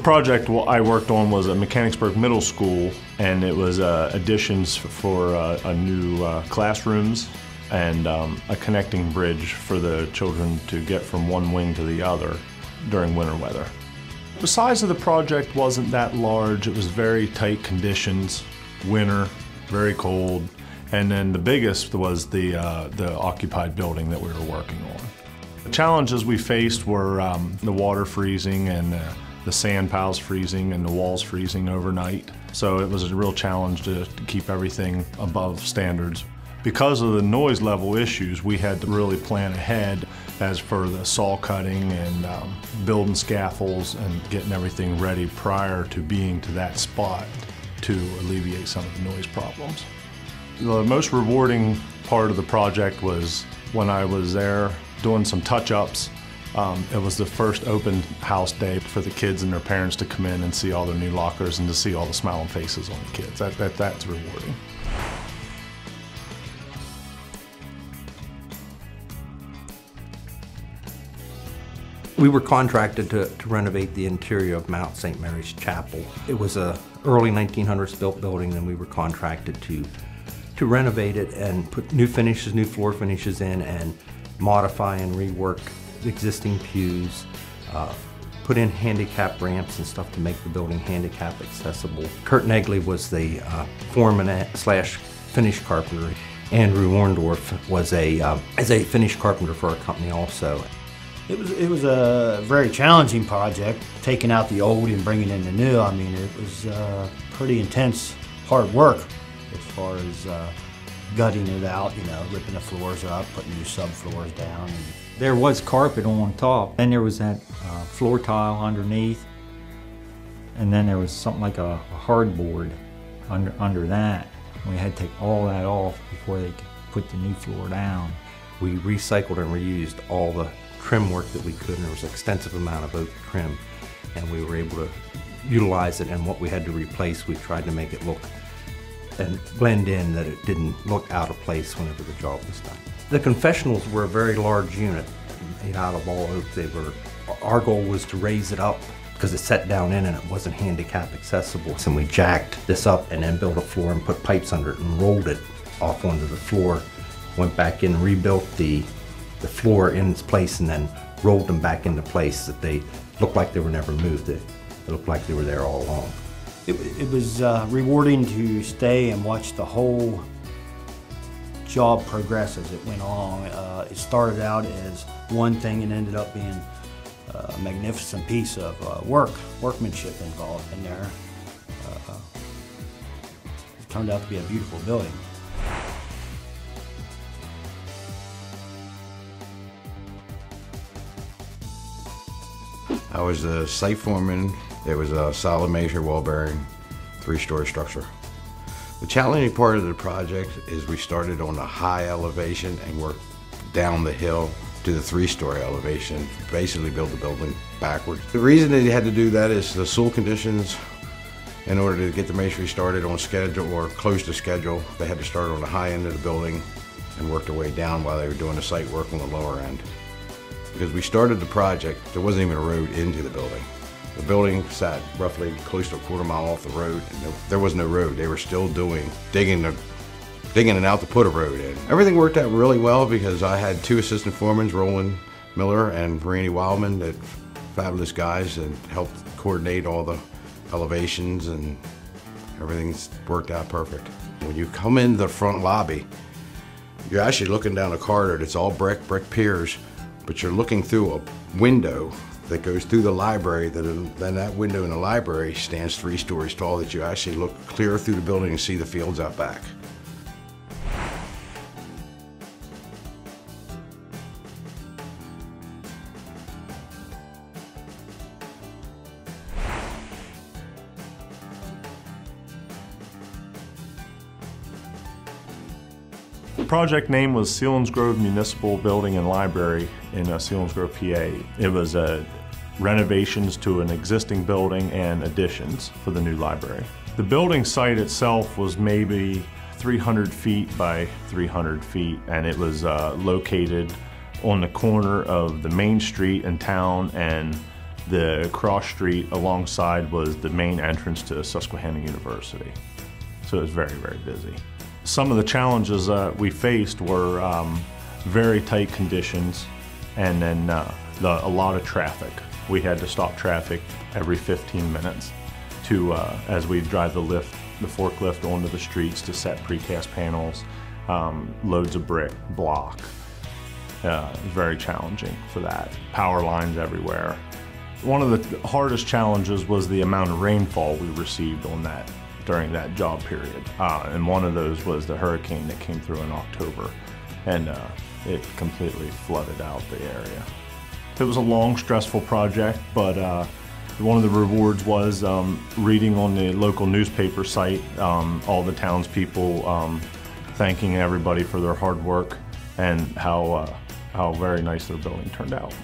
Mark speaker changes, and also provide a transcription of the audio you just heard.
Speaker 1: The project I worked on was at Mechanicsburg Middle School, and it was additions for a new classrooms and a connecting bridge for the children to get from one wing to the other during winter weather. The size of the project wasn't that large. It was very tight conditions, winter, very cold, and then the biggest was the occupied building that we were working on. The challenges we faced were the water freezing and the sand piles freezing and the walls freezing overnight. So it was a real challenge to keep everything above standards. Because of the noise level issues, we had to really plan ahead as for the saw cutting and building scaffolds and getting everything ready prior to being to that spot to alleviate some of the noise problems. The most rewarding part of the project was when I was there doing some touch-ups. It was the first open house day for the kids and their parents to come in and see all their new lockers and to see all the smiling faces on the kids. That's rewarding.
Speaker 2: We were contracted to renovate the interior of Mount St. Mary's Chapel. It was a early 1900s built building, and we were contracted to renovate it and put new finishes, new floor finishes in, and modify and rework the existing pews, put in handicap ramps and stuff to make the building handicap accessible. Curt Negley was the foreman slash finish carpenter. Andrew Orndorff was as a finish carpenter for our company also.
Speaker 3: It was a very challenging project, taking out the old and bringing in the new. I mean, it was pretty intense, hard work as far as gutting it out, you know, ripping the floors up, putting new subfloors down.
Speaker 4: There was carpet on top, then there was that floor tile underneath, and then there was something like a hardboard under that. We had to take all that off before they could put the new floor down.
Speaker 2: We recycled and reused all the trim work that we could, and there was an extensive amount of oak trim, and we were able to utilize it, and what we had to replace, we tried to make it look and blend in, that it didn't look out of place whenever the job was done. The confessionals were a very large unit, made out of all oak. Our goal was to raise it up because it set down in and it wasn't handicap accessible. So we jacked this up and then built a floor and put pipes under it and rolled it off onto the floor. Went back in and rebuilt the floor in its place and then rolled them back into place that they looked like they were never moved. They looked like they were there all along.
Speaker 3: It was rewarding to stay and watch the whole job progress as it went along. It started out as one thing and ended up being a magnificent piece of workmanship involved in there. It turned out to be a beautiful building.
Speaker 5: I was the site foreman. It was a solid measure wall bearing 3-story structure. The challenging part of the project is we started on the high elevation and worked down the hill to the 3-story elevation, basically build the building backwards. The reason that you had to do that is the soil conditions. In order to get the masonry started on schedule or close to schedule, they had to start on the high end of the building and work their way down while they were doing the site work on the lower end. Because we started the project, there wasn't even a road into the building. The building sat roughly close to a quarter mile off the road, and there was no road. They were still digging and out to put a road in. Everything worked out really well because I had 2 assistant foremen, Roland Miller and Randy Wildman, that fabulous guys that helped coordinate all the elevations, and everything's worked out perfect. When you come in the front lobby, you're actually looking down a corridor that's all brick piers, but you're looking through a window that goes through the library. Then that window in the library stands 3 stories tall, that you actually look clear through the building and see the fields out back.
Speaker 1: The project name was Selinsgrove Municipal Building and Library in Selinsgrove, PA. It was renovations to an existing building and additions for the new library. The building site itself was maybe 300 feet by 300 feet, and it was located on the corner of the main street in town and The cross street alongside was the main entrance to Susquehanna University. So it was very, very busy. Some of the challenges we faced were very tight conditions, and then a lot of traffic. We had to stop traffic every 15 minutes to, as we drive the forklift onto the streets to set precast panels, loads of brick, block. Very challenging for that. Power lines everywhere. One of the hardest challenges was the amount of rainfall we received during that job period. And one of those was the hurricane that came through in October, and it completely flooded out the area. It was a long, stressful project, but one of the rewards was reading on the local newspaper site, all the townspeople thanking everybody for their hard work and how very nice their building turned out.